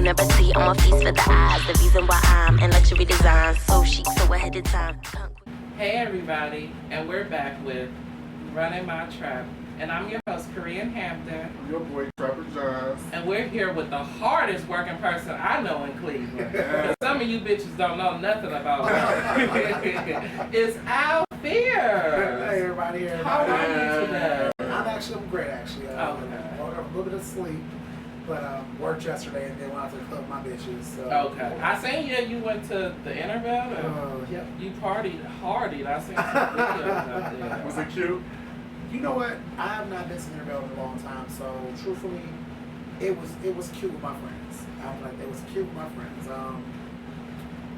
never see. I'm a feast for the eyes. The reason why I'm in luxury design. So chic, so ahead of time. Hey everybody, and we're back with Running My Trap. And I'm your host, Korean Hampton. I'm your boy, Trapper Johns. And we're here with the hardest working person I know in Cleveland. But some of you bitches don't know nothing about her. It's Al Fear. Hey everybody, How are you today? I'm great actually. Okay. Woke up a little bit of sleep, but worked yesterday and then went out to the club with my bitches. So. Okay. I seen you went to the Intervale and Yep. you partied hardy. I seen some videos out there. Was it cute? You know what? I have not been to Intervale in a long time, so truthfully, it was cute with my friends. I was like, it was cute with my friends.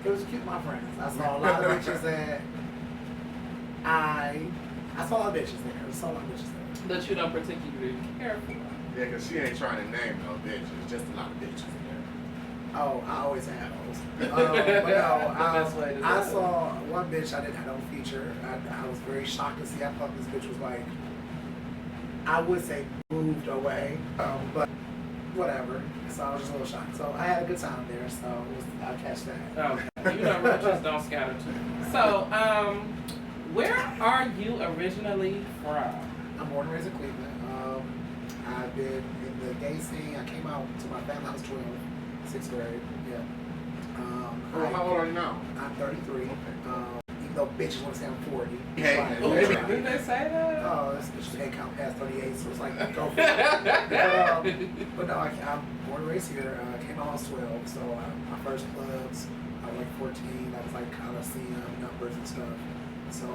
It was cute with my friends. I saw a lot of bitches that I saw a lot of bitches there. I saw a lot of bitches there. That you don't particularly care for. Yeah, because she ain't trying to name no bitches. Just a lot of bitches in there. Oh, I always have those. But no, best way to do I it. saw one bitch I didn't have no feature. I was very shocked to see. I thought this bitch was like, I would say moved away, but whatever. So I was just a little shocked. So I had a good time there. So I'll catch that. Okay. You know, roaches don't scatter too. So, where are you originally from? I'm born and raised in Cleveland. I've been in the gay scene. I came out to my family. I was 12, 6th grade. Yeah. How old are you now? I'm 33. Okay. Even though bitches want to say I'm 40. Hey, Like, Ooh, maybe. did they say that? Oh, this bitch ain't count past 38, so it's like, go for it. But no, I'm born and raised here. Came out when I was 12, so my first clubs, I was like 14. That was like Coliseum, numbers and stuff. So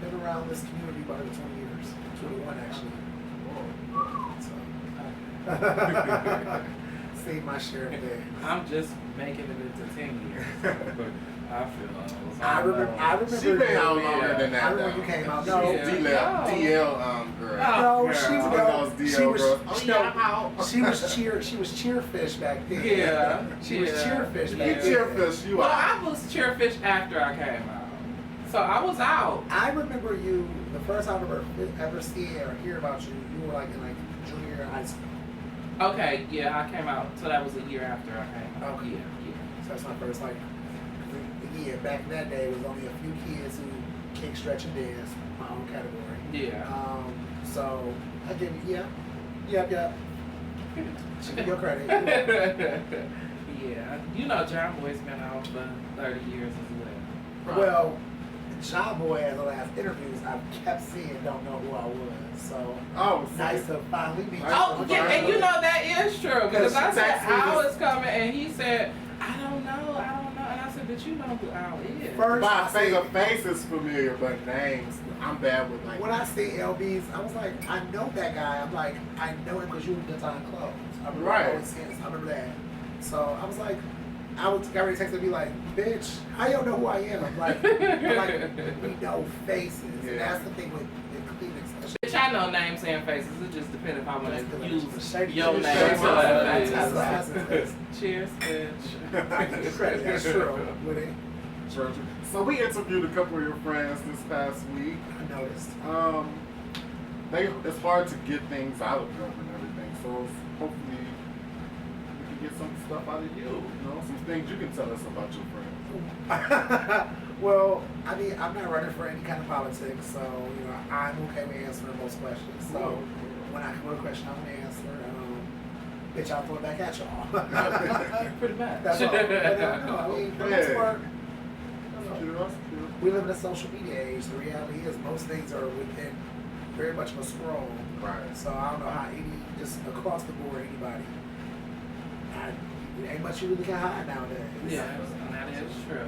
been around this community about 20 years. 21 actually. So, save my share of that. I'm just making it into 10 years. I feel I remember. She been out you- longer than that. I remember though. you came out. She No, was DL girl. no, she One of those was. DL She was. girls. Oh, yeah, no, I'm out. She was cheerfish back then. Yeah. She was cheerfish You back then. cheerfish, you Well, out. I was cheerfish after I came out. So I was out. I remember you. The first time I ever see or hear about you, you were like in like junior year high school. Okay, yeah, I came out. So that was a year after I came out. Okay. Yeah. So that's my first like. Yeah, back in that day, it was only a few kids who kick, stretch, and dance. My own category. Yeah. So I give you, yeah. Should give your credit. Yeah. You know, John Boy's been out for 30 years as well. Well, John Boy, as the last interviews, I kept seeing, don't know who I was. So Oh, nice to finally meet you. Oh, yeah, and you know that is true. Because I said Because Al is coming, and he said, I don't know. And I said, but you know who Al is. First, My I say, face is familiar, but names, I'm bad with like. when I see LBs, I was like, I know that guy. I'm like, I know him because you were Good Time Clothes. I remember Right. always seeing this. I remember that. So I was like, I got ready to text and be like, bitch, how y'all know who I am? I'm like, we know faces. Yeah. And that's the thing with Cleveland. Bitch, I know names and faces. It just depends if I want to use Shady your shit. name Shady to shit. that Shady face. shit. Cheers, bitch. I give you credit. That's true. With it, So we interviewed a couple of your friends this past week. I noticed. It's hard to get things out of them and everything. So hopefully we can get some stuff out of you. You know, some things you can tell us about your friends. Well, I mean, I'm not running for any kind of politics, so you know, I'm okay with answering most questions. So when I come with a question, I'm gonna answer. Bitch, I'll throw it back at y'all. Pretty much. That's all. But, no, I mean, for the most part, we live in a social media age. The reality is most things are within very much of a scroll. Right. So I don't know how just across the board, anybody. It ain't much you really can hide nowadays. Yes, and that is true.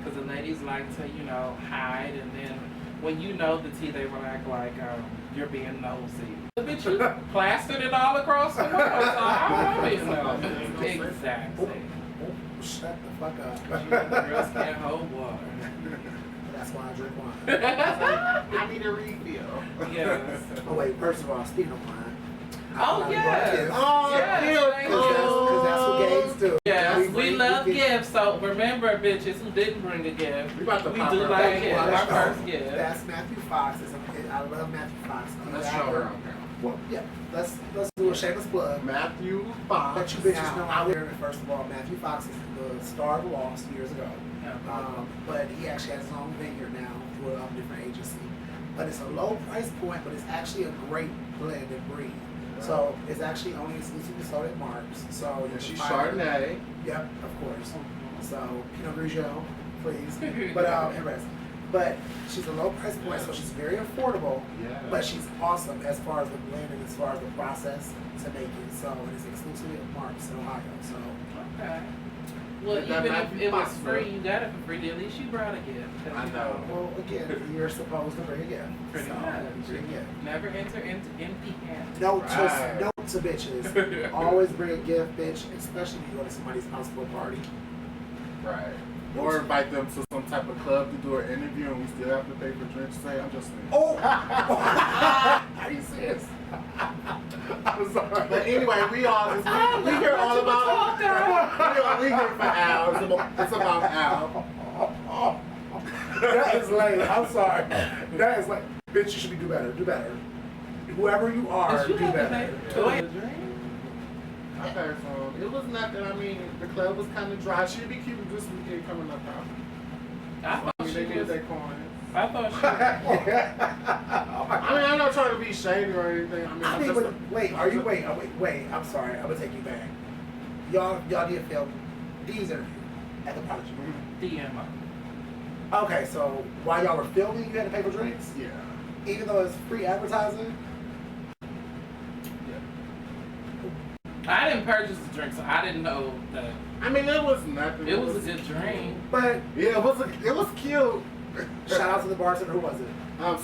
Because the ladies like to, you know, hide, and then when you know the tea, they will act like you're being nosy. Bitch, you plastered it all across the wall, so I don't know. Exactly. Oh, shut the fuck up. Girls can't hold water. That's why I drink wine. I need a refill. Yes. Oh wait, first of all, speaking of wine. Oh, yes. Oh, Yes, thank Because that's what gays do. Yes, we bring- love get- gifts, so remember, bitches who didn't bring a gift, We about to we pop do her like back. it. Well, Our that's- first gift. That's Matthew Fox. I love Matthew Fox. Let's show her. Well, yeah, let's do a shameless plug. Matthew Fox. Let you bitches know out there. First of all, Matthew Fox is the star of Lost years ago. But he actually has his own vineyard now through a different agency. But it's a low price point, but it's actually a great blend and breed. Right. So it's actually only exclusively sold at Marks. So and she's Chardonnay. Yep, of course. So Pinot Grigio, please. But and rest. But she's a low price point, so she's very affordable. Yeah. But she's awesome as far as the blend and as far as the process to make it. So it's exclusively at Marks in Ohio. So okay. Well, even if it was free, you got it for free. At least you brought a gift. I know. Well, again, you're supposed to bring a gift. Pretty much. Never enter into empty hands. Note to bitches. Always bring a gift, bitch. Especially if you go to somebody's house for a party. Right. Or invite them to some type of club to do an interview and we still have to pay for drinks. Say, I'm just saying. Oh! Are you serious? I'm sorry. But anyway, we hear all about we here for Al. It's about Al. That is lame. I'm sorry. That is like, bitch, you should do better. Do better. Whoever you are, do better. I heard some. It was nothing. I mean, the club was kind of dry. She'd be keeping this weekend coming up. They get their coins. I thought she I mean, I'm not trying to be shady or anything. I mean, wait, I'm sorry. I'm gonna take you back. Y'all did film D's interview at the Prodigy. DMO. Okay, so while y'all were filming, you had to pay for drinks? Yeah. Even though it's free advertising? I didn't purchase the drink, so I didn't know that. I mean, it was nothing. It was a good drink. But yeah, it was cute. Shout out to the bartender. Who was it?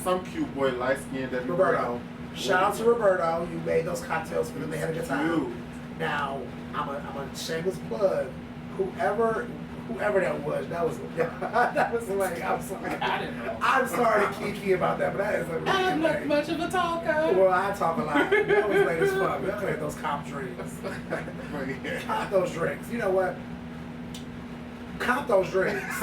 Some cute boy, light skinned. Roberto. Shout out to Roberto. You made those cocktails for them. They had a good time. Now, I'm a shameless plug. Whoever that was like, I'm sorry. I didn't know. I'm sorry to Kiki about that, but that is a really I'm not lame. much of a talker. Well, I talk a lot. That was late as fuck. We had those cop drinks. Cop those drinks. You know what? Cop those drinks.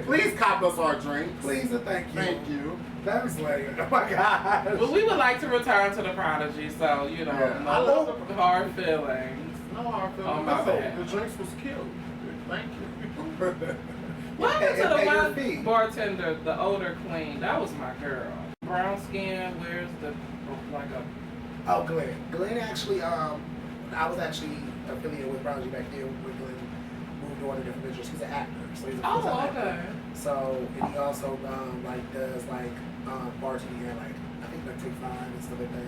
Please cop us our drinks. Please and thank you. Thank you. That was late. Oh my God. Well, we would like to return to the Prodigy, so, you know, I no love hard feelings. No hard feelings. Oh, my bad. The drinks was cute. Thank you. What happened to the And one bartender, the older queen? That was my girl. Brown skin, wears like a... Oh, Glenn. Glenn actually, I was actually affiliated with Prodigy back then when Glenn moved on to different ventures. He's an actor, so he's a full-time okay. actor. So, and he also does bartending at I think Take 5 and stuff like that.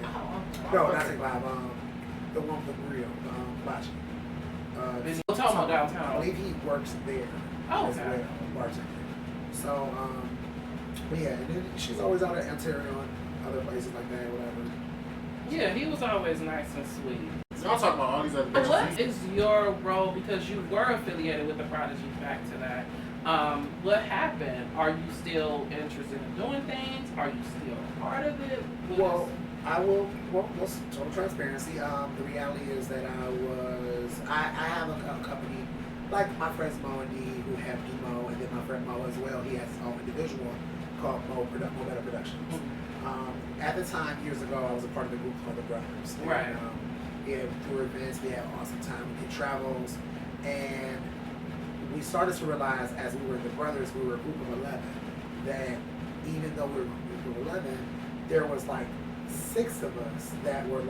No, not Take 5. The one with the grill, Hibachi. Talking about I downtown. believe he works there as Okay. well, bartending. So, but yeah, and then she's always out at Ontario and other places like that, whatever. Yeah, he was always nice and sweet. Y'all talking about all these other But what things. is your role, because you were affiliated with the Prodigy, back to that, what happened? Are you still interested in doing things? Are you still part of it? Total transparency. The reality is that I have a company, like my friends Mo and Dee, who have Mo, and then my friend Mo as well. He has his own individual called Mo Better Productions. At the time, years ago, I was a part of the group called The Brothers. And, Right. through events, we had an awesome time. We did travels, and we started to realize as we were the brothers, we were a group of 11, that even though we were a group of 11, there was 6 of us that were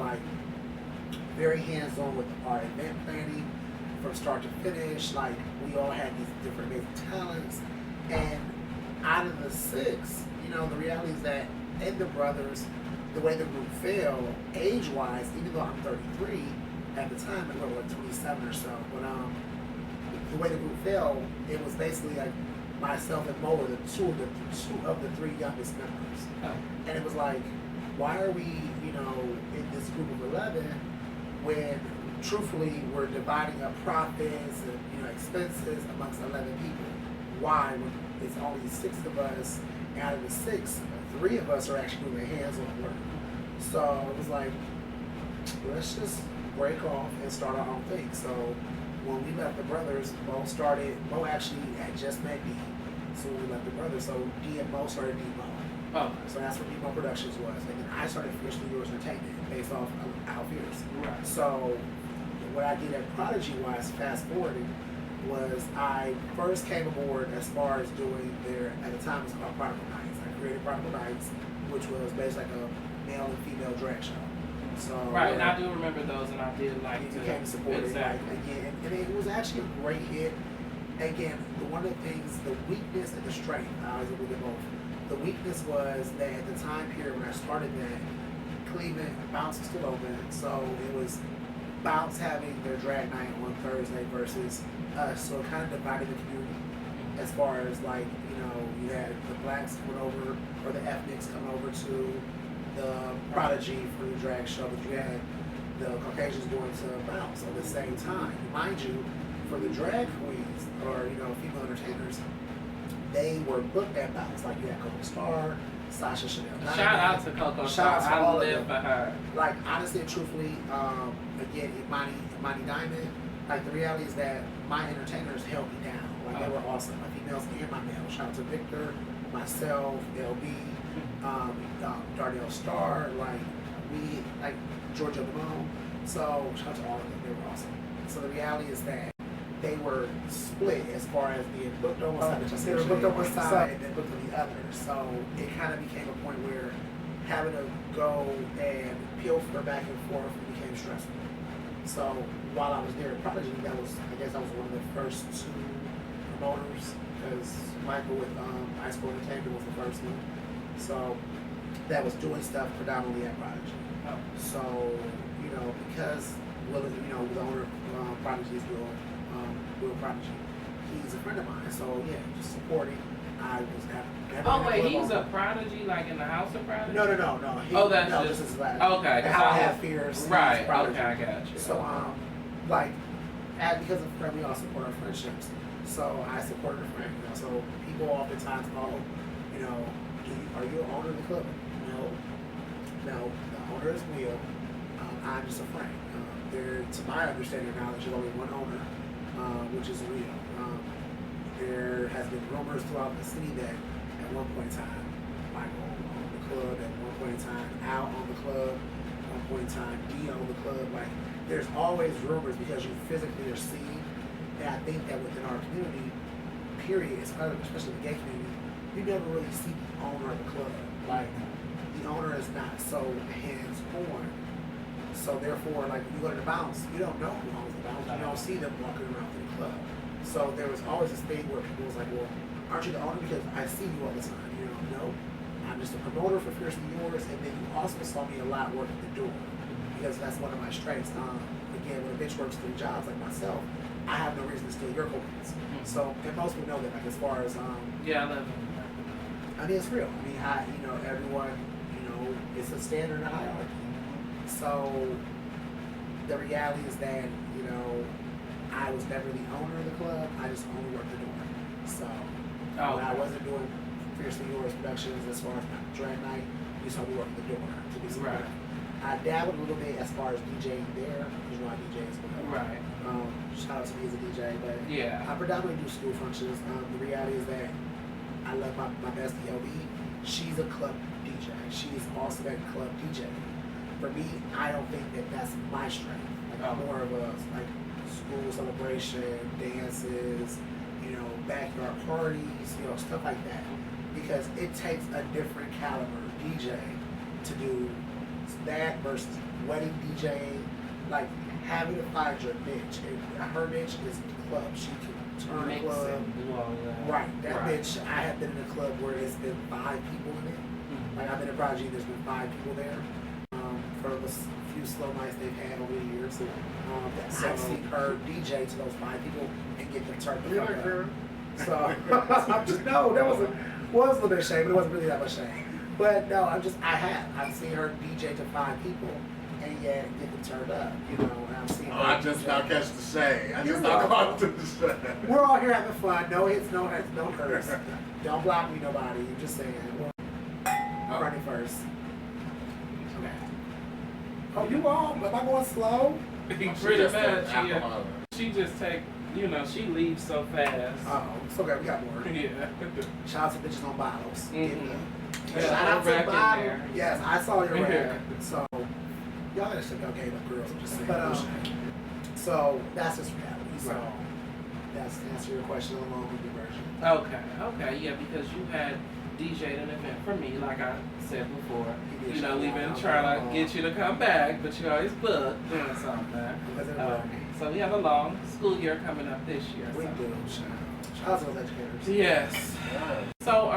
very hands-on with our event planning from start to finish. We all had these different amazing talents, and out of the 6, the reality is that in the brothers, the way the group fell, age-wise, even though I'm 33 at the time, I was 27 or so, but the way the group fell, it was basically myself and Mo were two of the 3 youngest members. Oh. And it was why are we, in this group of 11 when truthfully we're dividing up profits and, expenses amongst 11 people? Why, when it's only 6 of us, and out of the 6, 3 of us are actually doing hands-on work. So it was let's just break off and start our own thing. So when we left the brothers, Mo actually had just met Dee. So when we left the brothers, so Dee and Mo started Dee Mo. Oh. So that's what Depot Productions was. And then I started Fierce New York Entertainment based off of Al Fierce. Right. So what I did at Prodigy wise, fast forwarding, was I first came aboard as far as doing their, at the time it was called Prodigal Nights. I created Prodigal Nights, which was basically like a male and female drag show. So Right, and I do remember those, and I did like you to became supported exactly. like, again, and it was actually a great hit. Again, one of the things, the weakness and the strength, I was able to get both. The weakness was that at the time period when I started that, Cleveland, Bounce was still open, so it was Bounce having their drag night on Thursday versus us, so it kind of divided the community as far as like, you know, you had the blacks coming over, or the ethnics coming over to the Prodigy for the drag show, but you had the Caucasians going to Bounce at the same time. Mind you, for the drag queens, or, you know, female entertainers, they were booked at Bounce, like you had Coco Star, Sasha Chanel. Shout out to Coco Shout out Star. to all I of live them. for her. Like, honestly and truthfully, again, Imani Diamond, like, the reality is that my entertainers held me down. Like, they were awesome. My females and my males. Shout out to Victor, myself, LB, Darnell Starr, like Georgia Lamone. So, shout out to all of them. They were awesome. So, the reality is that they were split as far as being booked on one side. They were booked on one side and then booked on the other. So, it kind of became a point where having to go and pilfer back and forth became stressful. So while I was there at Prodigy, I guess I was one of the first two promoters, because Michael with Ice Cold Entertainment was the first one. So that was doing stuff predominantly at Prodigy. Oh. So, you know, because Will, you know, the owner of Prodigy is Will Prodigy. He's a friend of mine. So yeah, just supporting. I was never Oh wait, he's a Prodigy, like in the House of Prodigy? No. Oh, that's no, just- this is like okay, 'cause How I I Have was- Fears. he's Right, Prodigy. okay, I got you. So like, because of friend, we all support our friendships. So I supported a friend. You know, so people oftentimes call, you know, are you an owner of the club? No. The owner is Will. I'm just a friend. To my understanding and knowledge, there's only one owner, which is Will. There has been rumors throughout the city that at one point in time, Michael owned the club, at one point in time, Al owned the club, at one point in time, D owned the club. Like, there's always rumors because you physically are seen. And I think that within our community, period, especially the gay community, you never really see the owner of the club. Like, the owner is not so hands-on. So therefore, like, when you go to the Bounce, you don't know who owns the Bounce. You don't see them walking around through the club. So there was always this thing where people was like, well, aren't you the owner? Because I see you all the time. You know, no, I'm just a promoter for Fiercely Yours, and then you also saw me a lot working the door, because that's one of my strengths. Again, when a bitch works 3 jobs like myself, I have no reason to steal your coins. So, and most people know that, like, as far as, Yeah, I love him. I mean, it's real. I mean, you know, everyone, you know, it's a standard and a hierarchy. So, the reality is that, you know, I was never the owner of the club. I just only worked the door. So when I wasn't doing Fiercely Yours productions as far as my drag night, you saw me work the door to be supportive. Right. I dabbled a little bit as far as DJing there, because you know I DJ as well. Right. Shout out to me as a DJ, but Yeah. I predominantly do school functions. The reality is that I love my bestie LB. She's a club DJ. She's also a club DJ. For me, I don't think that that's my strength. Like, I'm more of a like school celebration, dances, you know, backyard parties, you know, stuff like that. Because it takes a different caliber DJ to do that versus wedding DJing. Like, having to find your niche. And her niche is the club. She can turn a Mix club. and do all that. Right. That Right. bitch, I have been in a club where it's been 5 people in it. Like, I've been in Prodigy, there's been 5 people there. For the few slow nights they've had over the years. I've seen her DJ to those 5 people and get them turned the fuck up. So, I'm just, no, that was a little bit of shame, but it wasn't really that much shame. But no, I've seen her DJ to 5 people and yet get them turned up, you know, and I've seen her I just DJ. now catch the shade. I You're just now welcome. caught to the shade. We're all here having fun. No hits, no hurts, no curse. Don't block me, nobody. You're just saying. Running first. Okay. Oh, you on? Am I going slow? Pretty She much, just said yeah. alcohol. She just take, you know, she leaves so fast. Oh, it's okay. We got more. Yeah. Shout out to bitches on bottles. Mhm. Give me Yeah, Shout out to back in Bob. there. Yes, I saw your Yeah. rap. So y'all gotta check out Game Up Girls. I'm just saying. But so that's just reality. So Right. that's to answer your question on long version. Okay, yeah, because you had DJ'd an event for me, like I said before. You did You know, shout we've out been out trying there. to get you to come back, but you always book doing something. Because it worked. So we have a long school year coming up this year. We so. do. Shout out to those educators. Yes. Right. So,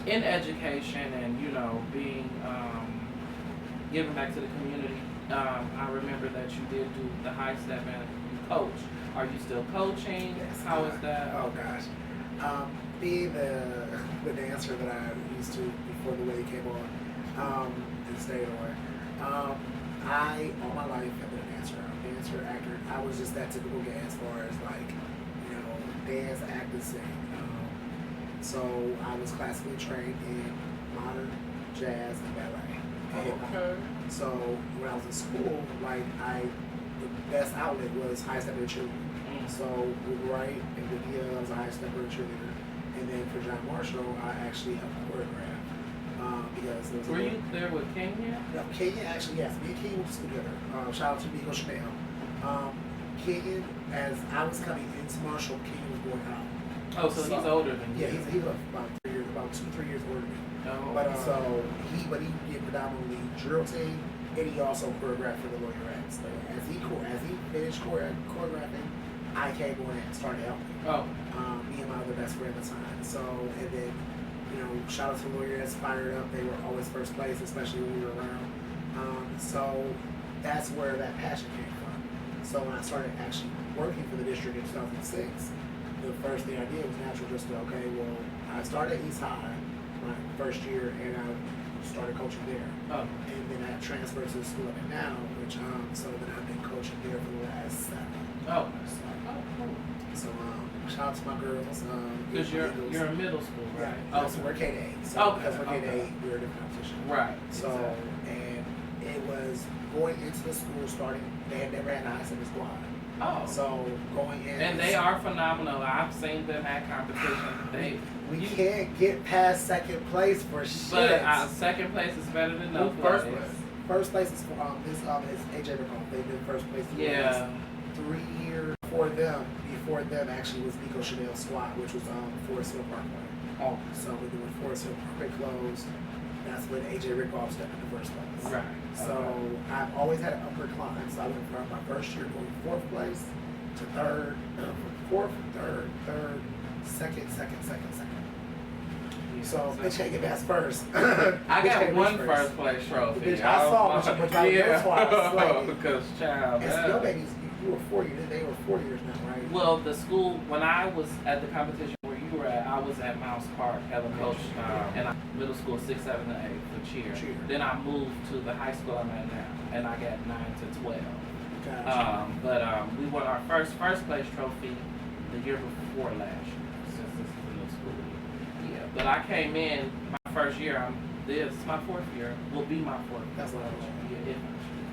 in education and, you know, being, giving back to the community, I remember that you did do the high step and you coach. Are you still coaching? Yes. How is that? Oh gosh. Being the dancer that I used to before the way it came on, and stayed on. I all my life have been a dancer. I'm a dancer, actor. I was just that typical guy as far as like, you know, dance, act, and sing. So I was classically trained in modern, jazz, and ballet. And, Okay. so when I was in school, like the best outlet was high step and cheerleading. So with Wright and with I was a high stepper and cheerleader. And then for John Marshall, I actually helped choreograph because there was Were you there with Kenya? No, Kenyon actually, yes. Me and Kenyon went to school together. Shout out to Nico Chanel. Kenyon, as I was coming into Marshall, Kenyon was going out. Oh, so he's older than you. Yeah, he's about 3 years, about 2-3 years older than me. Oh, But so he did predominantly drill team, and he also choreographed for the Loyerettes. So as he finished choreographing, I came on and started helping. Oh. Me and my other best friend at the time. So and then, you know, shout out to Loyerettes, fired up. They were always first place, especially when we were around. So that's where that passion came from. So when I started actually working for the district in 2006, the first thing I did was natural just to, okay, well, I started at East High my first year, and I started coaching there. Oh. And then I transferred to the school I'm at now, which, so then I've been coaching there for the last 7. Oh. Oh, cool. So, shout out to my girls. Because you're in middle school, Yeah, right? because we're K-8. So, Okay, because we're okay. K-8, we're a different competition. Right. So, and it was going into the school starting, they had never had a high step squad. Oh. So, going in. And they are phenomenal. I've seen them at competition. We can't get past second place for shit. But second place is better than no Who's first place. place? First place is for this is AJ Rickon. They've been first place 3 years. Yeah. 3 years before them actually was Nico Chanel's squad, which was Forest Hill Parkway. Oh. So when Forest Hill Parkway closed, that's when AJ Rickon stepped in the first place. Right. So I've always had an upward climb. So I went from my first year going 4th place to 3rd, from 4th, 3rd, 2nd. So bitch can't get past first. I got one first place trophy. Bitch, I saw don't but know. that's why I slayed. Because child. And your babies, you were 4 years. They were 4 years now, right? Well, the school when I was at the competition where you were at, I was at Mouse Park, Helen Coach, and middle school 6, 7, and 8 for cheer. Then I moved to the high school I'm at now, and I got 9 to 12. Gotcha. But we won our first place trophy the year before last year, since this is the middle school year. Yeah, but I came in my first year. This is my 4th year. Will be my 4th. That's what I was. Yeah,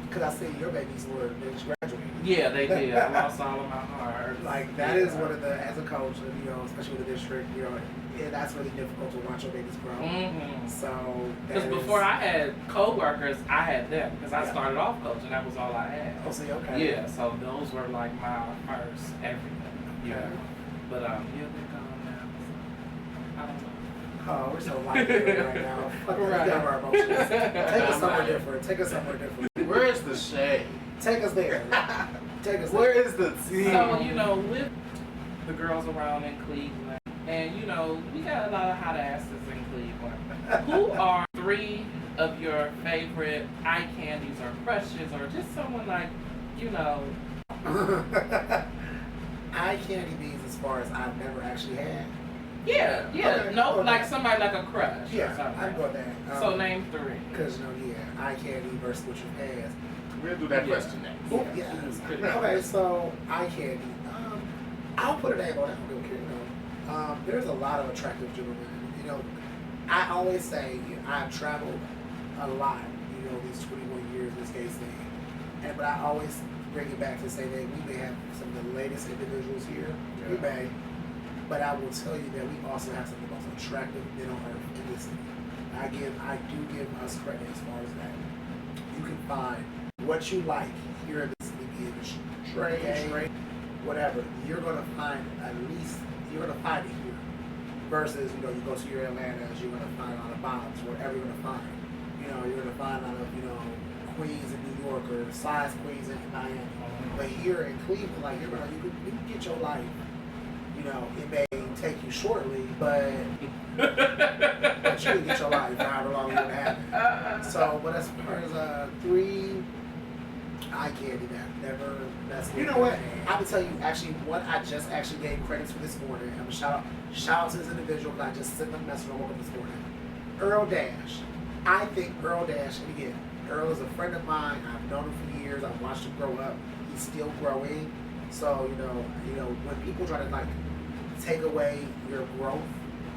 Because I see your babies they just graduated. yeah, they did. I lost all of my heart. Like that is one of the, as a coach, you know, especially with the district, you know, that's really difficult to watch your babies grow. Mm-hmm. So Because before I had co-workers, I had them because I started off coaching. That was all I had. Oh, see, okay. Yeah, so those were like my first everything. Yeah. But yeah, they're gone now. So I don't know. Oh, we're so light right now. Fuck right. Our emotions. Take us somewhere different. Take us somewhere different. Where is the shade? Take us there. Take us Where there. is the tea? So, you know, with the girls around in Cleveland, and, you know, we got a lot of hot asses in Cleveland. Who are 3 of your favorite eye candies or crushes or just someone like, you know? Eye candy beans as far as I've never actually had. Yeah. Okay, No, okay. like somebody like a crush or Yeah, something. I'd go with that. So name 3. Because, you know, yeah, eye candy versus what you've had. We'll do that Yeah. question next. Oh, yeah. Pretty Okay, so eye candy. I'll put a name on it. I don't care. You know, there's a lot of attractive gentlemen. You know, I always say I've traveled a lot. You know, these 21 years, this case thing, but I always bring it back to say that we may have some of the latest individuals here. We may, But I will tell you that we also have some of the most attractive men on earth in this city. I do give us credit as far as that. You can find what you like here in the city, be it straight, whatever. You're gonna find you're gonna find it here. Versus, you go to your Atlantas, you're gonna find a lot of bottoms, wherever you're gonna find. You're gonna find a lot of, queens in New York or size queens in Miami. But here in Cleveland, like you can get your life. It may take you shortly, but you can get your life for however long you want to have it. So, but as far as 3, I candy that never messed with. You know what? I would tell you actually what I just actually gave credits for this morning. I'm gonna shout out to this individual because I just sent them a message on woke up this morning. Earl Dash. I think Earl Dash, and again, Earl is a friend of mine. I've known him for years. I've watched him grow up. He's still growing. So, when people try to take away your growth,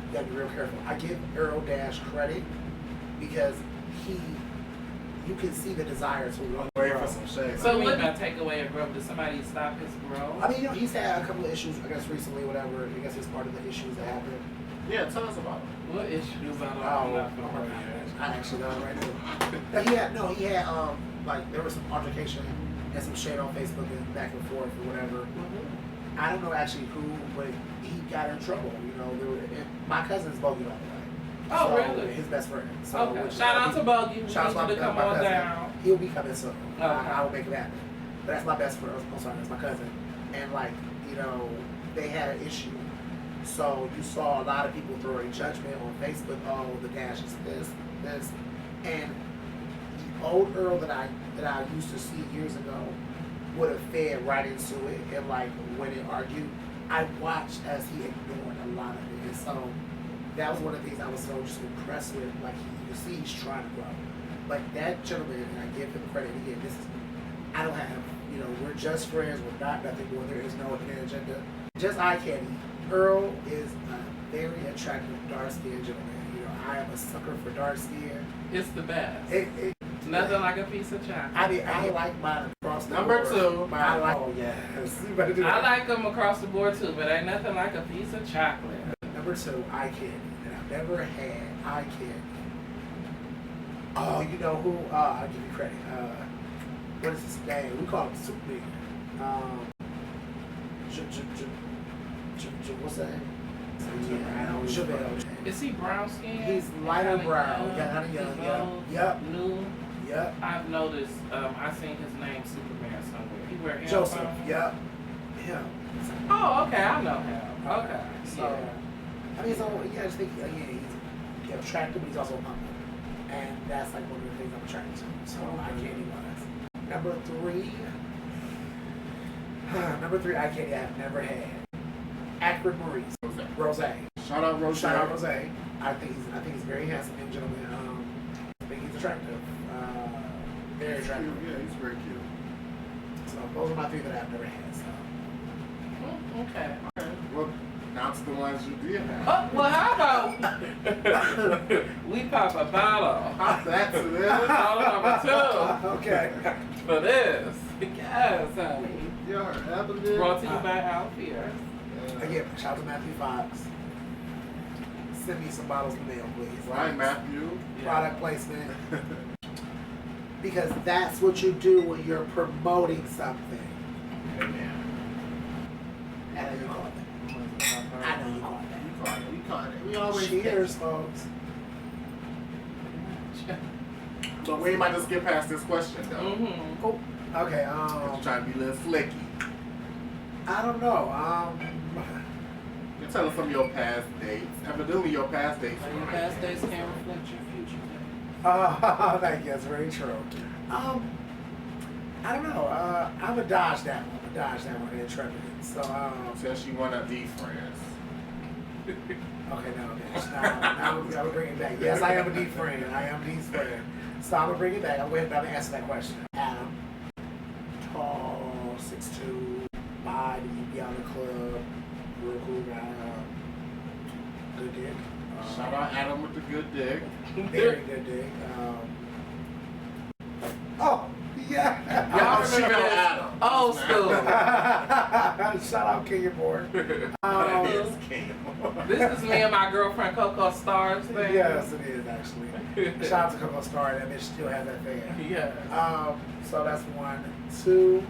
you gotta be real careful. I give Earl Dash credit because you can see the desire to run Wait for some shade. So what about take away a growth? Did somebody stop his growth? I mean, he's had a couple of issues, I guess, recently, whatever. I guess it's part of the issues that happened. Yeah, tell us about it. What issues? I don't know. I actually know right now. He had there was some altercation and some shade on Facebook and back and forth or whatever. I don't know actually who, but he got in trouble. My cousin's Bogey, by the way. Oh, So, really? His best friend. So, Okay. Shout out to Bogey. We need you Shout out to come on down. He'll be coming soon. Okay. I will make it happen. But that's my best friend. I'm sorry, that's my cousin. And they had an issue. So you saw a lot of people throwing judgment on Facebook. Oh, the Dash is this. And the old Earl that I used to see years ago would have fed right into it. And when it argued, I watched as he ignored a lot of it. And so that was one of the things I was so just impressed with. You see he's trying to grow. But that gentleman, and I give him credit again, I don't have, we're just friends, we're not nothing more, there is no hidden agenda. Just eye candy. Earl is a very attractive dark-skinned gentleman. I am a sucker for dark skin. It's the best. Nothing like a piece of chocolate. I like mine across the Number board. 2. Oh, yes. You better do that. I like them across the board too, but ain't nothing like a piece of chocolate. Number 2, eye candy. And I've never had eye candy. Oh, you know who? I'll give you credit. What is his name? We call him Superman. What's that? Javale. Is he brown skin? He's lighter brown. Yep. New. Yep. I've noticed. I seen his name Superman somewhere. He wear Joseph. headphones? Yep. Him. Oh, okay. I know him. Okay. So, I mean, I just think he's attractive, but he's also humble. And that's one of the things I'm attracted to. So I candy wise. Number three, I candy I've never had. Akron Maurice. Rose. Shout out Rose. I think he's very handsome and gentleman. I think he's attractive. Very attractive. Yeah, he's very cute. So those are my 3 that I've never had. So. Okay. Well, now to the ones you did have. Oh, well, how about we pop a bottle? That's it. Bottle number 2. Okay. For this. Yes, honey. Your evidence. Brought to you by Al Pierce. Again, shout out to Matthew Fox. Send me some bottles in the mail, please. Right, Matthew. Product placement. Because that's what you do when you're promoting something. Amen. I know you caught that. I know you caught that. You caught it. We always Cheers, folks. But we might just get past this question, though. Mm-hmm. Oh, okay. You're trying to be a little flicky. I don't know. You tell us some of your past dates. Evidently, your past dates. So your past days can reflect your future days. Thank you. That's very true. I don't know. I'm a dodge that one. I'm a dodge that one. Intrepid. So, Says she wanna be friends. okay, no, bitch. Now I'm gonna bring it back. Yes, I am a deep friend. I am a deep friend. So I'm gonna bring it back. I'm gonna answer that question. Adam, tall, 6'2", body, be out of the club, real cool guy, good dick. Shout out Adam with the good dick. Very good dick. Oh, yeah. Y'all remember this? Adam. Old school. Shout out Kenya Moore. Yes, Kenya. This is me and my girlfriend Coco Stars thing. Yes, it is actually. Shout out to Coco Star. That bitch still has that fan. Yeah. So that's 1, 2.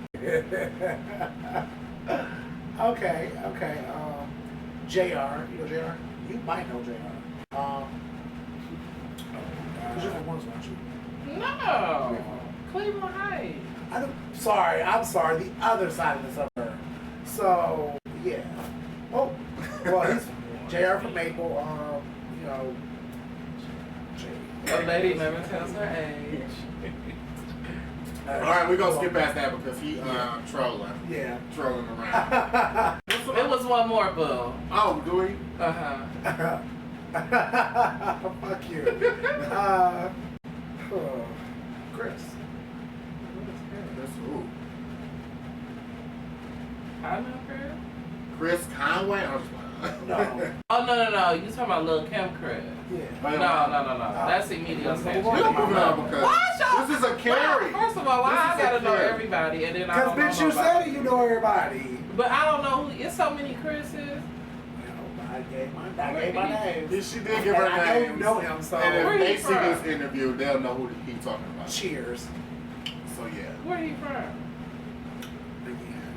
Okay. JR. You know JR? You might know JR. Because you're from Warrensburg, aren't you? No. Cleveland Heights. I'm sorry. The other side of the suburb. So, yeah. Oh, well, he's JR from Maple. You know. A lady never tells her age. All right, we're gonna skip past that because he trolling. Yeah. Trolling around. It was one more, boo. Oh, do we? Uh-huh. Fuck you. Chris. That's who? I know Chris. Chris Conway? I'm just playing. No. Oh, no. You talking about Lil Kim Chris. Yeah. No. That's Emilio Sanchez. We're moving on because Why y'all- this is a carry. First of all, why I This is a gotta know carry. everybody and then I Because, don't know bitch, you nobody? said it, you know everybody. But I don't know who. It's so many Chris's. I gave my name. She did give her And I know name. you know him, so. And Where if he they see from? this interview, they'll know who he's talking about. Cheers. So yeah. Where he from? Again.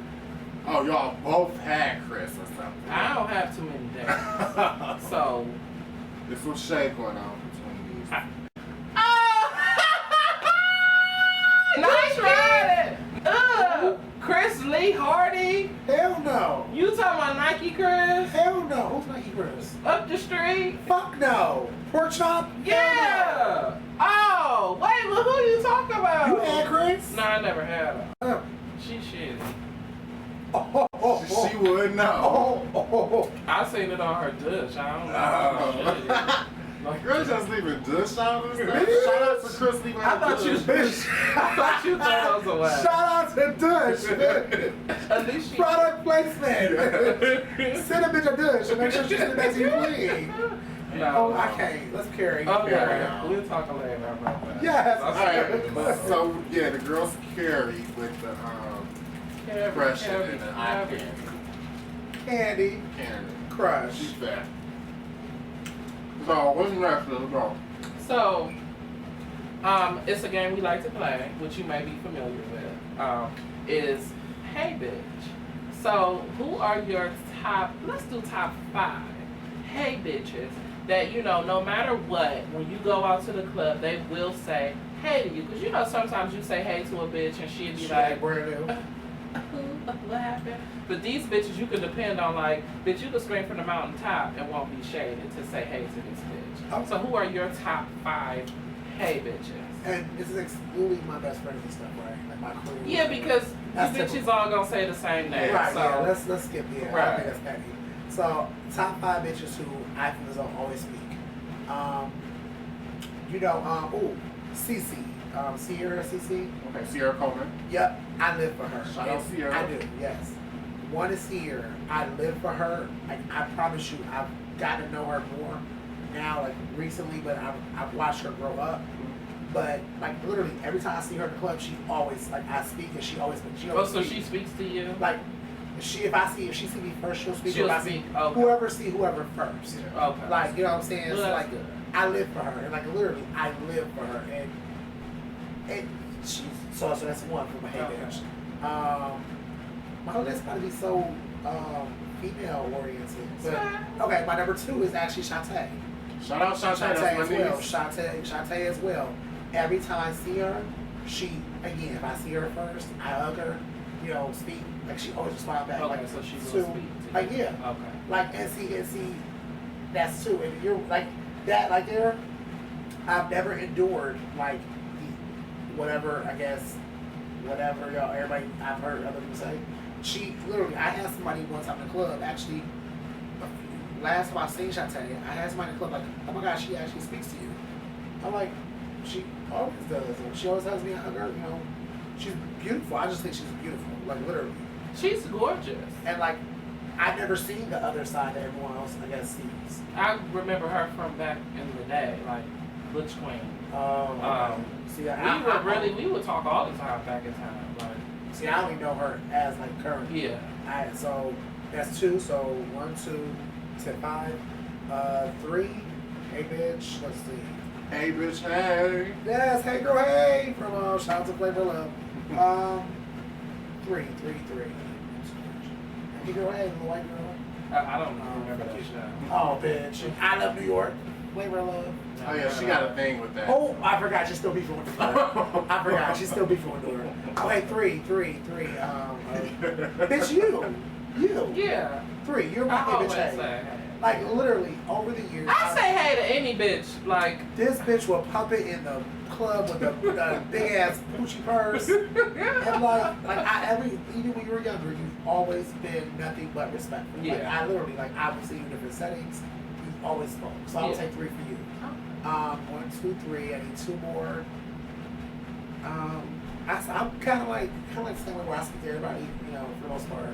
Oh, y'all both had Chris or something. I don't have too many days. So. There's some shade going on between these. Nice try. Chris Lee Hardy. Hell no. You talking about Nike Chris? Hell no. Who's Nike Chris? Up the street? Fuck no. Pork chop? Yeah. Oh, wait, well, who you talking about? You had Chris? No, I never had her. Uh, She shitty. She would know. I seen it on her dish. I don't know. Oh. Like, Girl just leaving dish out and stuff. Shout out to Chris leaving I thought you. dish. I thought you thought I was a wax. Shout out to Dush. At least she. Product placement. Send a bitch a Dush and make sure she send it back to you clean. No. Oh, I can't. Let's carry. Okay, Carry on. we'll talk later about that. Yes. All right. So yeah, the girls carry with the crush and the eye candy. Candy Candy. Crush. She's fat. So what's next? Let's go. So, it's a game we like to play, which you may be familiar with. Is Hey Bitch. So, who are your top? Let's do top 5 Hey Bitches that no matter what, when you go out to the club, they will say hey to you, because sometimes you say hey to a bitch and she'll be like, brand new. what happened? But these bitches you can depend on, like, bitch, you can scream from the mountaintop and won't be shaded to say hey to this bitch. Oh. So who are your top 5 hey bitches? And this is excluding my best friends and stuff, right? Like my crew. Yeah, because That's you bitches typical. all gonna say the same name. Right, so yeah, let's skip here. I Right. think that's petty. So, top 5 bitches who I feel as though always speak. Cece. Sierra CC. Okay, Sierra Coleman. Yep, I live for her. Shout out Sierra. I do, yes. One is Sierra. I live for her. Like, I promise you, I've got to know her more now, like recently, but I've watched her grow up. But like literally every time I see her in the club, she always like I speak and she always so speaks. she speaks to you? Like if she see me first, she'll speak. She'll If I speak, see okay. whoever first. Okay. Like, you know what I'm saying? Well, So, that's like good. I live for her, and like literally I live for her, and she's so that's one for my head Okay. edge. My whole list probably be so female oriented. But okay, my number 2 is actually Shantae. Shout out Shantae. Shantae That's as my well. niece. Shantae as well. Every time I see her, if I see her first, I hug her, speak. Like she always responds back. Okay, like, so she will so, speak to you. like, yeah. Okay. Like, and see, that's 2. And you're like that, like there, I've never endured like whatever y'all, everybody, I've heard other people say. She literally, I had somebody one time in the club, actually, last time I seen Shantae, I had somebody in the club like, oh my gosh, she actually speaks to you. I'm like, she always does. And she always tells me, hug her, she's beautiful. I just think she's beautiful, like literally. She's gorgeous. And like, I've never seen the other side that everyone else, I guess, sees. I remember her from back in the day, like Butch Queen. Okay. See, We would talk all the time back in time. Like, See, I only know her as like current. Yeah. Alright, so that's 2. So 1, 2, 10, 5. 3. Hey, bitch. Let's see. Hey, bitch, hey. Yes, hey girl, hey. From shout out to Flavor Love. 3. Hey girl, hey, little white girl. I don't remember that show. Oh, bitch. I love New York. Flavor Love. Oh, yeah, she got a thing with that. Oh, I forgot. She's still beefing with the floor. I forgot. She's still beefing with the floor. Oh, hey, 3. Bitch, you. Yeah. 3. You're my I hey, always bitch, say hey. hey. Like, literally, over the years. I say hey to any bitch. Like, This bitch will pump it in the club with the big ass Gucci purse. And even when you were younger, you've always been nothing but respectful. Like, Yeah. I literally, I would see you in different settings. You've always spoke. So I would Yeah. say 3 for you. 1, 2, 3. I need 2 more. I'm kind of like the same way where I speak to everybody, you know, for the most part.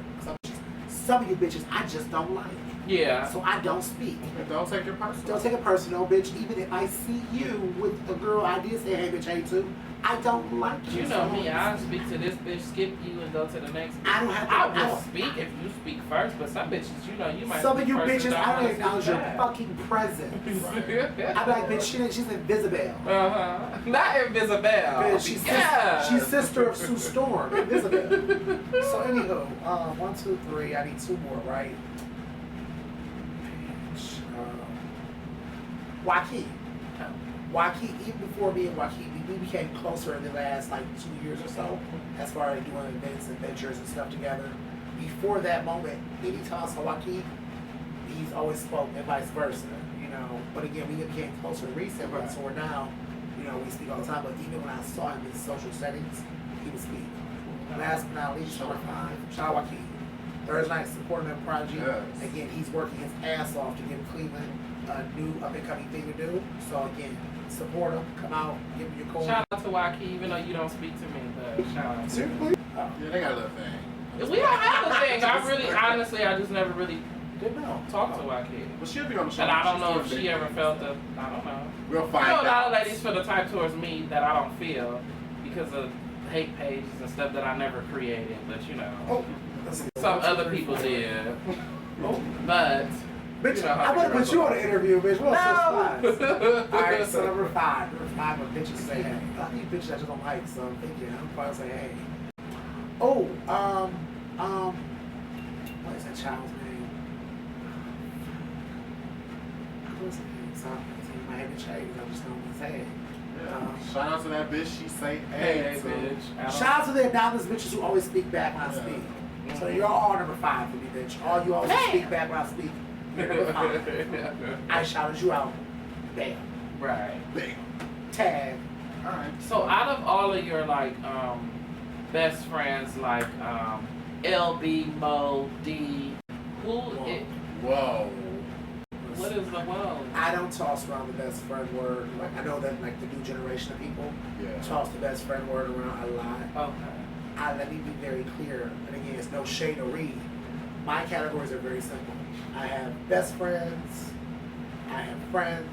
Some of you bitches I just don't like. yeah. So I don't speak. Don't take it personal. Don't take it personal, bitch. Even if I see you with a girl I did say hey bitch hey to, I don't like you. You know me, I speak to this bitch, skip you, and go to the next bitch. I don't have to. I I will don't- speak if you speak first, but some bitches, you know, you might. Some be of you first and bitches, don't I don't wanna acknowledge speak your back. fucking presence. I'd be like, bitch, she's Invisible. Not Invisible. Bitch, she's sister of Sue Storm, Invisible. So anywho, 1, 2, 3. I need 2 more, right? Bitch, Joaquin, even before me and Joaquin, we became closer in the last like 2 years or so, as far as doing events and ventures and stuff together. Before that moment, anytime I saw Joaquin, he's always spoke and vice versa, you know. But again, we became closer recently, so we're now, you know, we speak all the time. But even when I saw him in social settings, he would speak. Last but not least, number 5, shout out Joaquin. Thursday night, supporting him Prodigy. Yes. Again, he's working his ass off to give Cleveland a new up-and-coming thing to do. So again, support him, come out, give him your coin. Shout out to Joaquin, even though you don't speak to me, but shout out. Seriously? Oh. Yeah, they got a little thing. We don't have a thing. I really, honestly, I just never really Didn't know. talked to Joaquin. But she'll be on the show. And I don't She's know if doing she big ever things. felt the, I don't know. We'll I find know a lot out. of ladies feel the type towards me that I don't feel because of hate pages and stuff that I never created, but you know, Oh, let's see. some 1, 2, other 3, people 4. did. But, Bitch, you know how I the want to girls put you are. on an interview, bitch. What else is fun? No! Alright, so number 5. Number 5 of bitches say hey. I need bitches I just don't like, so I'm thinking I'm probably say hey. Oh, what is that child's name? What's his name? So I'm saying my head bitch hey, I just don't want to say hey. Yeah. Shout out to that bitch. She say Hey, hey, so- bitch. Shout out to the anonymous bitches who always speak back when I speak. So you're all number 5 for me, bitch. All you always speak back when I speak. You're number 5. I shouted you out. Bam. Right. Bam. Tag. All right. So out of all of your like best friends, like LB, Mo, D, who it, Whoa. what is the whoa? I don't toss around the best friend word. Like I know that like the new generation of people Yeah. toss the best friend word around a lot. Okay. Let me be very clear. And again, it's no shade or read. My categories are very simple. I have best friends, I have friends,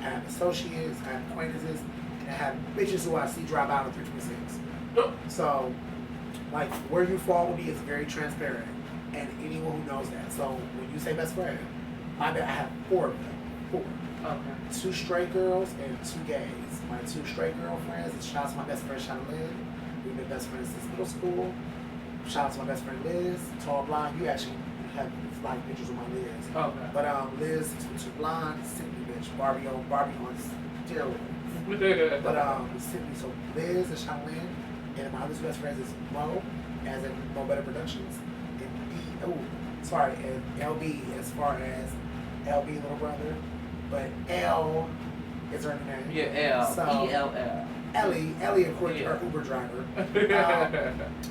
I have associates, I have acquaintances, and I have bitches who I see drive out of 326. So, like, where you fall with me is very transparent, and anyone who knows that. So, when you say best friend, I have 4 of them. 4. Okay. 2 straight girls and 2 gays. My 2 straight girlfriends, and shout out to my best friend Chanelin. We've been best friends since middle school. Shout out to my best friend Liz, tall blonde. You actually have like pictures of my Liz. Okay. But Liz, 2 blonde, Sydney bitch, Barbie on steroids. But Sydney, so Liz and Chanelin, and my other 2 best friends is Mo, as in Mo Better Productions, and LB as far as LB little brother, but L is her name. Yeah, L. So, E-L-L. Ellie, according to her Uber driver.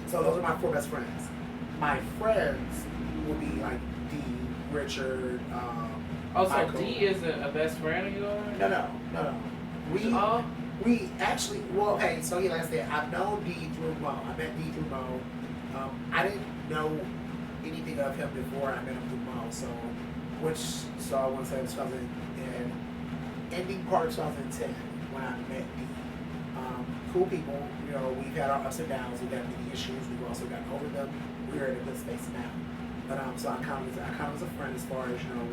So those are my 4 best friends. My friends will be like D, Richard, Oh, so Michael. D isn't a best friend of yours? No. We actually, well, okay, so yeah, like I said, I've known D through Mo. I met D through Mo. I didn't know anything of him before I met him through Mo. So I want to say it was ending part of 2010 when I met D. Cool people. You know, we've had our ups and downs. We've had many issues. We've also gotten over them. We're in a good space now. But so I count as a friend as far as, you know,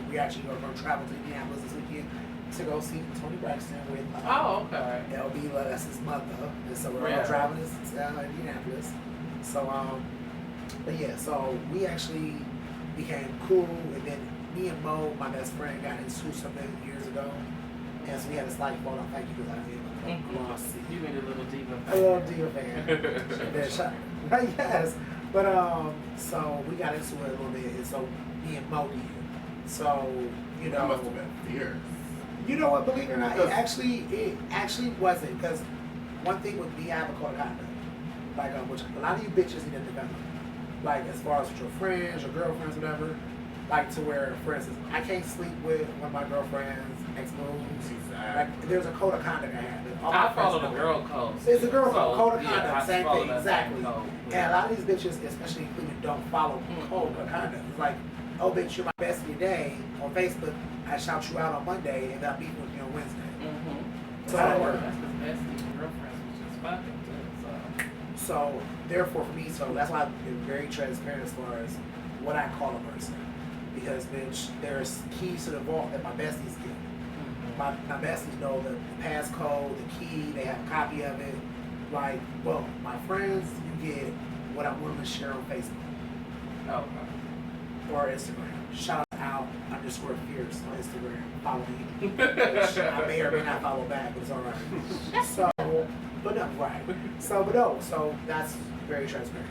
we actually are going to travel to Indianapolis this weekend to go see Tony Braxton with okay. LB, that's his mother, and so we're all Yeah. driving to Indianapolis. So but yeah, so we actually became cool, and then me and Mo, my best friend, got into something years ago, and so we had a slight fall off. Thank you, because I did glossy. You need a little diva. A little diva fan. Yes. But so we got into it a little bit, and so me and Mo did. So you know, That must have been fierce. you know what? Believe it or not, it actually wasn't, because one thing with me, I have a code of conduct, like which a lot of you bitches need to develop, like as far as with your friends, your girlfriends, whatever. Like to where, for instance, I can't sleep with one of my girlfriend's ex-moves. Like there's a code of conduct I have. All my I follow friends the know. girl code. It's a girl code, code of yeah, conduct, I same follow thing, that exactly. same code. And a lot of these bitches, especially women, don't follow code of conduct. It's like, oh bitch, you're my best of your day on Facebook. I shout you out on Monday, and then I meet with you on Wednesday. Mm-hmm. So that works. That's because besties and girlfriends was just fucking too. So therefore, for me, so that's why I've been very transparent as far as what I call a person, because bitch, there's keys to the vault that my besties get. My besties know the passcode, the key, they have a copy of it. Like, well, my friends, you get what I'm willing to share on Facebook or Instagram. Shout out _fierce on Instagram. Follow me. I may or may not follow back, but it's alright. So, but no, right. So, but no, so that's very transparent.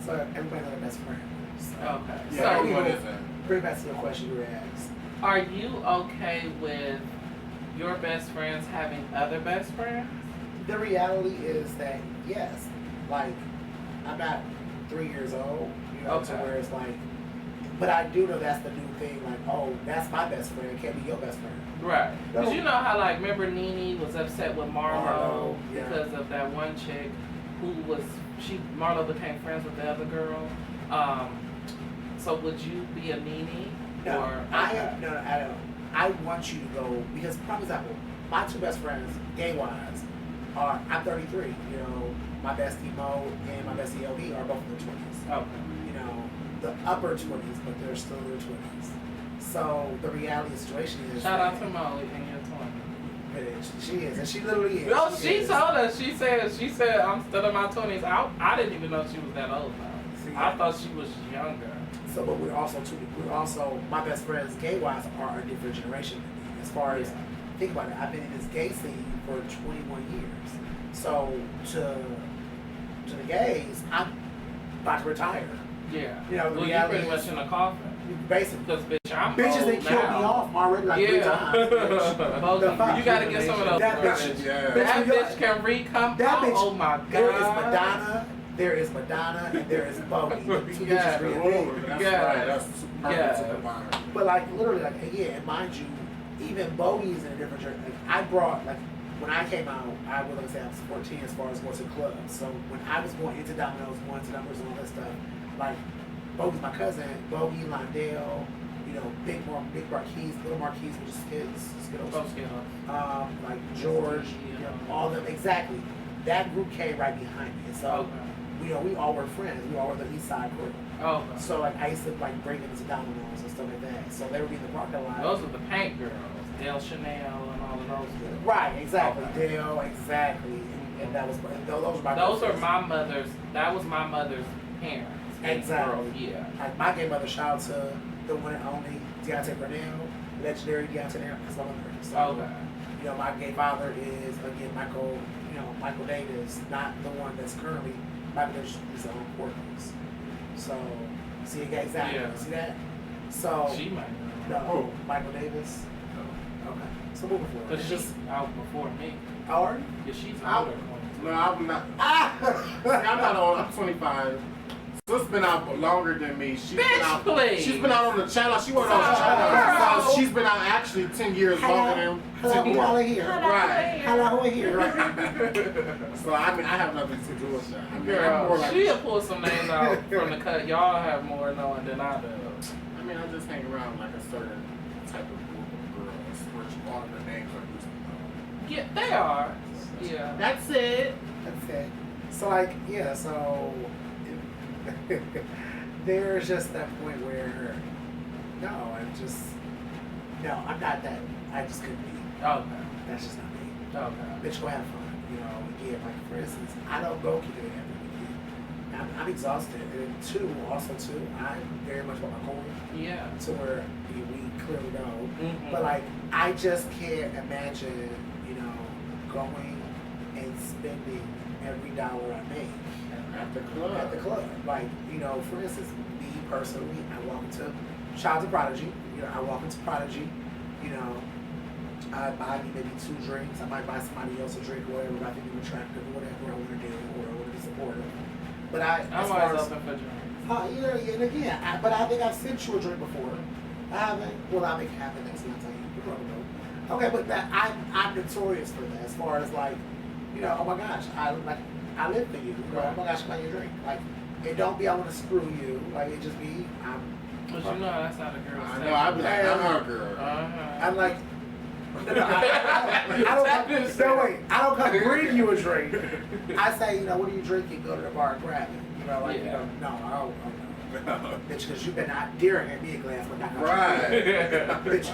So everybody knows their best friend. So, Okay. Yeah, So, everyone is in. bring back to your question you were asked. are you okay with your best friends having other best friends? The reality is that yes, like I'm not 3 years old, you know, to Okay. where it's like, but I do know that's the new thing. Like, oh, that's my best friend. It can't be your best friend. Right. Because No. you know how, like, remember Nene was upset with Marlo Marlo, yeah. because of that one chick who was, Marlo became friends with the other girl. So would you be a Nene? No, Or, I don't. I want you to go because, for example, my two best friends, gay wise, are I'm 33. You know, my bestie Mo and my bestie LB are both in their 20s. Okay. You know, the upper 20s, but they're still in their 20s. So the reality of the situation is. Shout out that- to Molly in your 20s. She is, and she literally is. No, she is. told us. She said I'm still in my 20s. I didn't even know she was that old now. See, I thought she was younger. So, but we're also my best friends, gay wise, are a different generation than me. As far as think about it, I've been in this gay scene for 21 years. So to the gays, I'm about to retire. Yeah. You know, the well, you reality pretty much is- in a coffin. Basically, Because bitch, I'm bitches old they killed now. me off already like 3 times. Bitch. Both The of fuck? you gotta get some of those. That girls. bitch- Yeah. That Bitch, bitch can re-come That out. bitch. Oh my god. There is Madonna. There is Madonna, and there is Bowie. The two Yeah. bitches really Ooh, big. that's Yeah. right. That's perfect Yeah. to combine. But like literally, like again, and mind you, even Bowie is in a different journey. Like I brought like when I came out, I was like say I was 14 as far as going to clubs. So when I was going into Domino's, going to numbers and all that stuff, like Bowie's my cousin, Bowie, Londale, you know, Big Marquise, Little Marquise, which is Skittles. Oh, Skittles. Like George, you know, all them exactly. That group came right behind me. And so Okay. you know, we all were friends. We all were the East Side crew. Okay. So like I used to like bring them to Domino's and stuff like that. So they would be in the parking lot. Those are the paint girls. Dale Chanel and all of those girls. Right, exactly. Okay. Dale, exactly. And that was those were my Those are friends. my mother's. That was my mother's parents. Exactly. Girls, yeah. Like my gay mother, shout out to the one and only Deontay Burnell, legendary Deontay Burnell. That's my mother. So, Okay. you know, my gay father is again Michael. You know, Michael Davis, not the one that's currently Michael Davis is on Portals. So, see again, exactly. Yeah. See that? So She might no, know. Michael Davis. Okay. So moving forward. But It's she's out before me. Howard. Yeah, she's Out. older. No, I'm not. Ah! See, I'm not old. I'm 25. Sis been out longer than me. She's been Bitch, out. please. She's been out on the channel. She went on the channel. So she's been out actually 10 years longer than. Hello, who all here? Right. Hello, who here? So I mean, I have nothing to do with that. I mean, I'm more Girl, like. she'll pull some names out from the cut. Y'all have more knowing than I do. I mean, I just hang around like a certain type of group of girls, which all of the names are used Yeah, they are. Yeah. That's it. That's it. So like, yeah, so there's just that point where no, I'm not that. I just couldn't be. Okay. That's just not me. Okay. Bitch, go have fun. You know, again, like for instance, I don't go kick it every weekend. I'm exhausted. And also too, I'm very much about my home Yeah. to where we clearly know. Mhm. But like, I just can't imagine, going and spending every dollar I make At the club. at the club. Like, for instance, me personally, I walk into, shout out to Prodigy, I walk into Prodigy, I buy me maybe 2 drinks, I might buy somebody else a drink or whatever, if I think I'm attractive or whatever I want to do or I want to be supportive. But I'm always open for drinks. and again, but I think I've sent you a drink before. I haven't. Well, I'll make it happen next time I tell you. You probably know. Okay, but I'm notorious for that as far as like, oh my gosh, I live for you. Oh my gosh, buy your drink. Like, it don't be I want to screw you. Like, it just be But you know that's not a girl. I know, I'd be like, I'm a girl. I'm like, I don't come, no wait, I don't come bring you a drink. I say, what are you drinking? Go to the bar and grab it. No, I don't. No. Bitch, because you've been not daring at me a glass, but not Right. Bitch,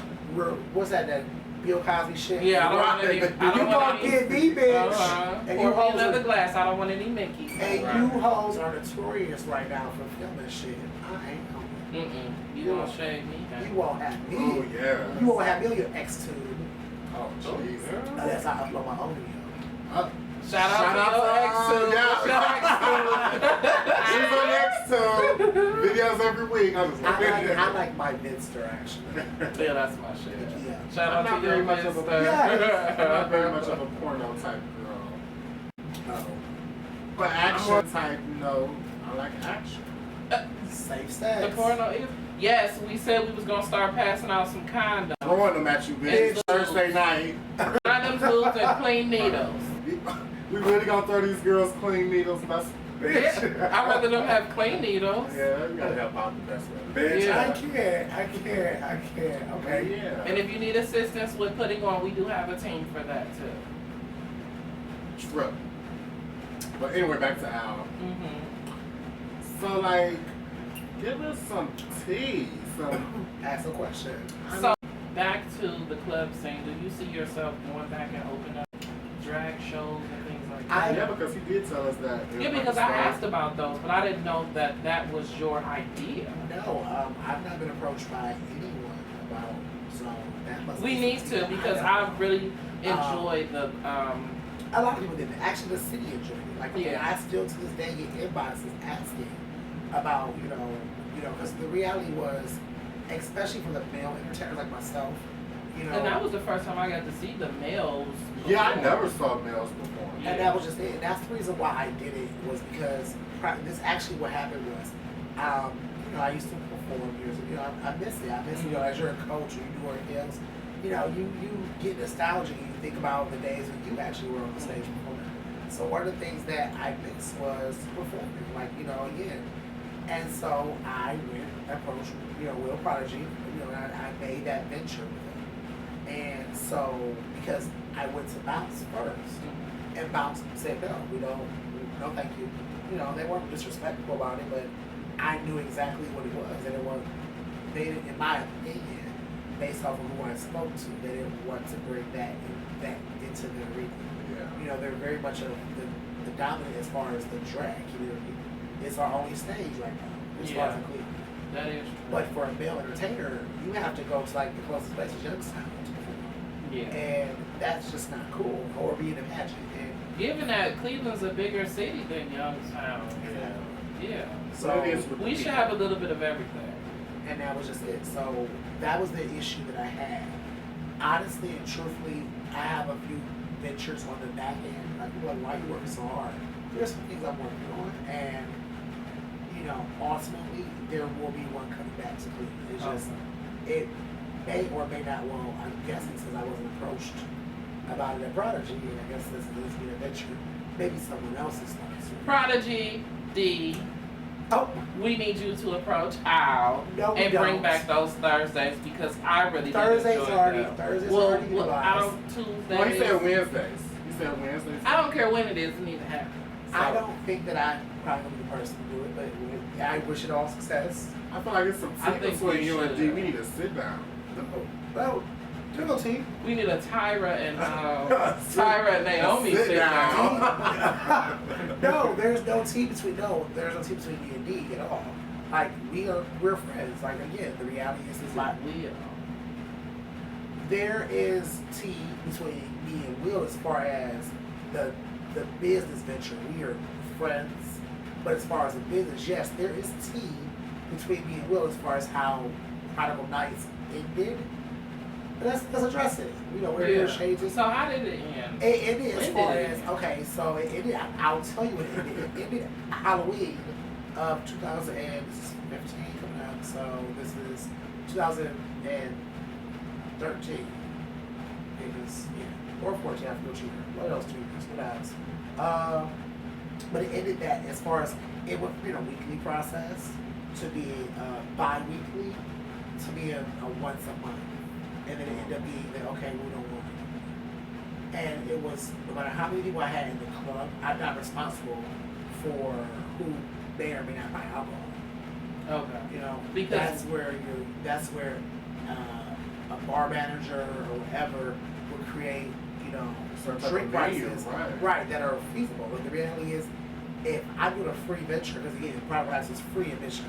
what's that Bill Cosby shit? Yeah, I don't want any. I You don't want gonna any. get me, bitch. And you Pour me hoes another are, glass. I don't want any Mickey. and Right. you hoes are notorious right now for filming shit. I ain't coming. You won't shave me. You won't have me. Oh, yeah. You won't have me on your X-Tube Oh, jeez. unless I upload my own video. Shout out to your ex too. Yeah. She's on X2. Videos every week. I'm just I like my Minster actually. Yeah, that's my shit. Yeah. Shout I'm out not to your very much of a mister. Yes. I'm not very much of a porno type girl. No. But action type, no. I like action. Safe The sex. porno is. Yes, we said we was gonna start passing out some condoms. Throwing them at you, bitch. Thursday night. Condoms, lubes, and clean needles. We really gonna throw these girls clean needles. That's Yeah, I'd rather them have clean needles. yeah, you gotta help out the best way. Bitch, Yeah. I can't. Okay. Yeah. And if you need assistance with putting on, we do have a team for that too. True. But anyway, back to Al. Mm-hmm. So like, give us some tea. Some. Ask a question. So back to the club scene. Do you see yourself going back and opening up drag shows and things like that? Yeah, because he did tell us that. Yeah, because I asked about those, but I didn't know that that was your idea. No, I've not been approached by anyone about, so that must We be need something to that because don't I know. really enjoy the A lot of people didn't. Actually, the city enjoyed it. Like, Yeah. I still to this day get inboxes asking about, because the reality was, especially from the male entertainers like myself, and that was the first time I got to see the males. Yeah, I perform. never saw males before. Yeah. And that was just it. And that's the reason why I did it was because this actually what happened was, I used to perform years ago. I miss it. I miss as you're a coach or you do ordeals, you get nostalgic and you think about the days when you actually were on the stage performing. So one of the things that I missed was performing, again. And so I went approached, Will Prodigy, and I made that venture with him. And so because I went to Bounce first. And Bounce said, no, thank you. They weren't disrespectful about it, but I knew exactly what it was. And they didn't, in my opinion, based off of who I spoke to, they didn't want to bring that into the arena. Yeah. They're very much the dominant as far as the drag community. It's our only stage right now, as far as the Cleveland. That is true. But for a male entertainer, you have to go to the closest place to Youngstown to perform. Yeah. And that's just not cool, or being imagined. And Given that Cleveland's a bigger city than Youngstown. Yeah. so, But it is with the We should people. have a little bit of everything. and that was just it. So that was the issue that I had. Honestly and truthfully, I have a few ventures on the back end. Like, people are like, why are you working so hard? There's some things I'm working on, and ultimately there will be one coming back to Cleveland. It's just it may or may not. Well, I'm guessing since I wasn't approached about it at Prodigy, and I guess this is being a venture. Maybe someone else is not. Prodigy D. Oh, We need you to approach Al No, we and bring don't. back those Thursdays because I really Thursdays did enjoy already. them. Thursdays Well, already well, I utilized. don't Tuesdays. Well, he said Wednesdays. He said Wednesdays. I don't care when it is. It needs to happen. I So, don't think that I probably be the person to do it, but I wish it all success. I feel like it's some I tea think between we you and should. D. We need to sit down. Well, Jiggle team. We need a Tyra and Tyra and Naomi Sit sit down. down. No, there's no tea between me and D at all. Like we're friends. Like again, the reality is like Will. there is tea between me and Will as far as the business venture. We are friends, but as far as the business, yes, there is tea between me and Will as far as how Prodigal Nights ended. But let's address it. You know, we're here shades. So how did it end? It ended as When far did it as end? okay, so it ended. I'll tell you what it ended. It ended Halloween of 2015 coming out. So this is 2013. It was or 14. I feel cheaper. One of those two years. What else? But it ended that as far as it went from being a weekly process to being bi-weekly to being a once a month. And then it ended up being that, okay, we don't want it. And it was, no matter how many people I had in the club, I'm not responsible for who may or may not buy alcohol. Okay. You know, Because- that's where a bar manager or whatever would create, you know, Some type drink of menu, prices, right. that are feasible. But the reality is, if I do a free venture, because again, Private Rights is free admission.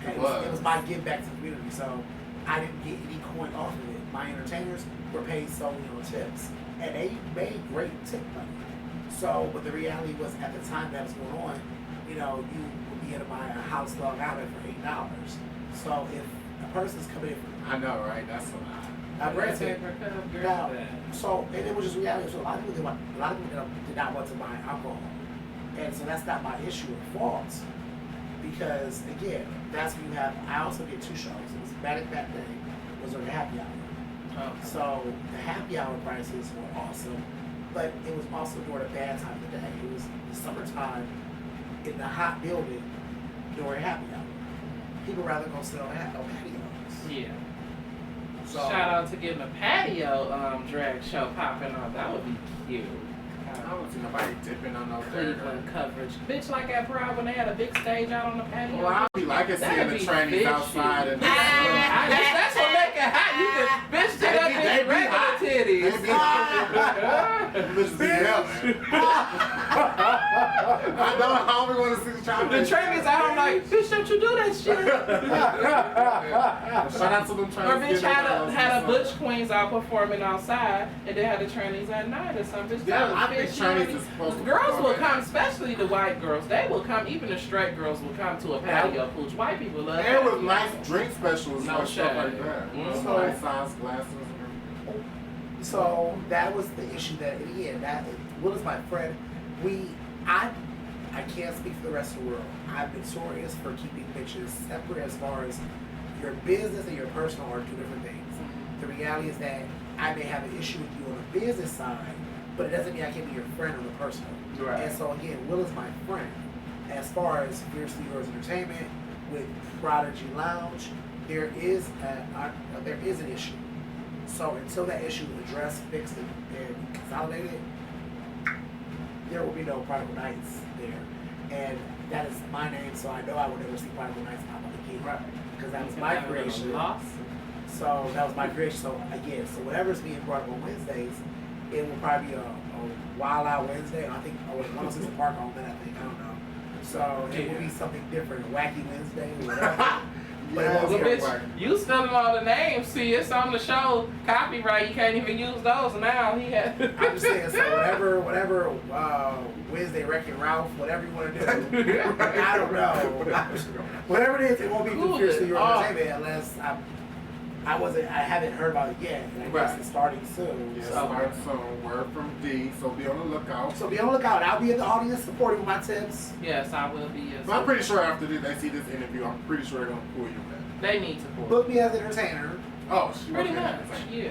And it was my give back to the community, so I didn't get any coin off of it. My entertainers were paid solely on tips, and they made great tip money. So, but the reality was, at the time that was going on, you know, you would be able to buy a house dog outlet for $8. So if a person's coming in, I know, right? That's a lot. granted, now, so and it was just reality. So a lot of people did not want to buy alcohol, and so that's not my issue or fault. Because again, that's when you have. I also did two shows. It was Manic that day. Was on the happy hour. So the happy hour prices were awesome, but it was also during a bad time of the day. It was the summertime in the hot building during happy hour. People rather go sit on patios. Yeah. So, Shout out to getting a patio drag show popping off. That would be cute. I don't see nobody dipping on no Cleveland coverage. Bitch, like at Pride when they had a big stage out on the patio. Well, I'll be liking seeing That'd the be trannies fishy. outside and That's what make it hot. You can bitch to that bitch regular titties. Bitches be yelling. I don't want to see the trannies. The trannies out, I'm like, bitch, don't you do that shit. Shout out to them trannies. Or bitch getting had their a house Butch Queens out performing outside, and they had the trannies at night or something. Yeah, I think trannies is supposed to Girls perform will at come, night. especially the white girls. They will come. Even the straight girls will come to a patio pooch. White people love. There was patio. nice drink specials No and stuff shade. like that. Mhm. So nice size glasses. So that was the issue that in the end, that Will is my friend. I can't speak for the rest of the world. I'm notorious for keeping bitches separate as far as your business and your personal are two different things. The reality is that I may have an issue with you on the business side, but it doesn't mean I can't be your friend on the personal. Right. And so again, Will is my friend. As far as Fiercely Yours Entertainment with Prodigy Lounge, there is an issue. So until that issue is addressed, fixed, and consolidated, there will be no Prodigal Nights there. And that is my name, so I know I will never see Prodigal Nights pop up again. Right. Because that was my creation. So that was my creation. So again, so whatever's being brought up on Wednesdays, it will probably be a Wild Out Wednesday. I think, or 106 Park on that, I think. I don't know. So it will be something different, Wacky Wednesday, whatever. But it Yes. won't Well, be bitch, you stealing all the names. See, it's on the show. Copyright. You can't even use those now. He had. I'm just saying, so whatever Wednesday Wrecking Ralph, whatever you want to do, I don't know. Whatever it is, it won't be Cool. Fiercely Your Oh. Entertainment unless I haven't heard about it yet. And I guess Right. it's starting soon. Yes, So, start soon. Word from D, so be on the lookout. so be on the lookout. I'll be in the audience supporting with my tips. Yes, I will be. But I'm pretty sure after they see this interview, I'm pretty sure they're gonna pull you back. They need to pull. Book me as an entertainer. Oh, she Pretty okay. much, yeah.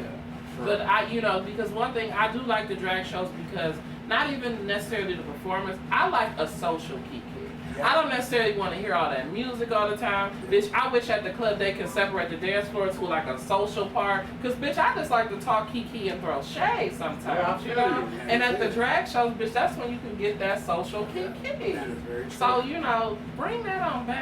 Sure. But because one thing I do like the drag shows because not even necessarily the performance. I like a social kiki. Yeah. I don't necessarily want to hear all that music all the time. Bitch, I wish at the club they can separate the dance floor to like a social part. Cause bitch, I just like to talk kiki and throw shade sometimes, Yeah, I you feel know? you. And at the drag shows, bitch, that's when you can get that social kiki. That is very true. So, you know, bring that on back.